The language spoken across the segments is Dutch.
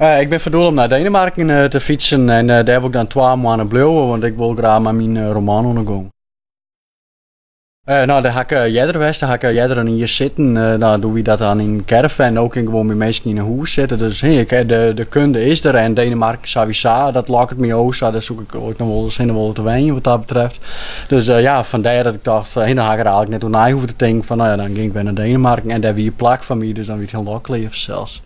Ik ben verdoeld om naar Denemarken te fietsen en daar heb ik dan 2 maanden blijven, want ik wil graag met mijn roman ondergaan. Nou, daar ga ik jeder west, daar ga ik jeder hier zitten. Nou, doe we dat dan in een caravan, ook in gewoon met mensen in een huis zitten. Dus de kunde is er en Denemarken sowieso, dat lokt me ook zo. Daar zoek ik ook nog wel eens te wijnen wat dat betreft. Dus ja, vandaar dat ik dacht, dan ga ik er eigenlijk net naar hoeven te denken van, nou ja, dan ging ik weer naar Denemarken en daar wie je plak van mij, dus dan weer het heel leuk zelfs.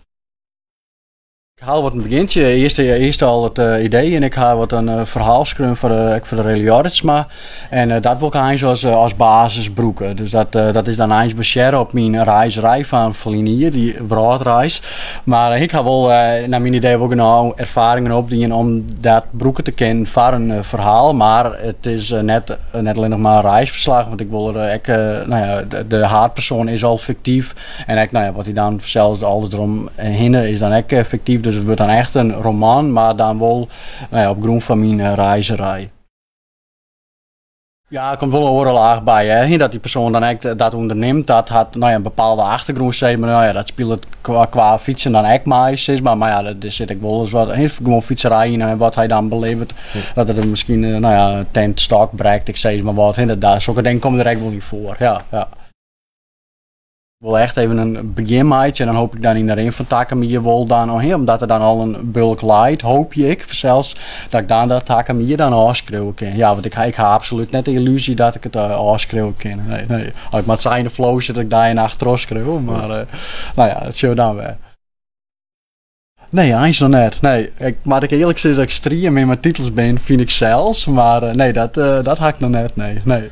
Ik haal wat een begintje. Eerst al het idee en ik ga wat een verhaal schrijven voor de Relioritsma. En dat wil ik eigenlijk als basis broeken. Dus dat is dan eigenlijk bescheren op mijn reisrij van Volinier, die broodreis. Maar ik ga wel naar mijn idee ook nou ervaringen opdienen om dat broeken te kennen voor een verhaal. Maar het is net alleen nog maar een reisverslag, want ik wil er nou ja, de haatpersoon is al fictief. En nou ja, wat hij dan zelfs alles eromheen is dan ook fictief. Dus het wordt dan echt een roman, maar dan wel nou ja, op grond van mijn reizerij. Ja, er komt wel een oorlaag bij, hè. Dat die persoon dan echt dat onderneemt, dat had nou ja, een bepaalde achtergrond, zeg maar, nou ja, dat speelt het qua fietsen dan echt mee, zeg maar ja, daar zit ik wel eens wat, gewoon fietserij in en wat hij dan beleeft, dat er misschien, nou ja, tent stok bereikt, ik zeg maar wat, inderdaad, zulke dingen komen er echt wel niet voor, ja. Ik wil echt even een beginmaatje en dan hoop ik dan in de een van Takamier wel dan omdat er dan al een bulk light, hoop ik zelfs dat ik dan dat Takamier dan afschreeuwen kan. Ja, want ik ga absoluut net de illusie dat ik het afschreeuwen kan. Nee. Als ik maar zijn de flow zit dat ik daar in achterom schreeuw, maar nou ja, het zou dan weer. Nee, eigenlijk nog net. Nee, maar ik eerlijk gezegd dat ik stream in mijn titels ben, vind ik zelfs. Maar nee, dat had ik nog net. Nee.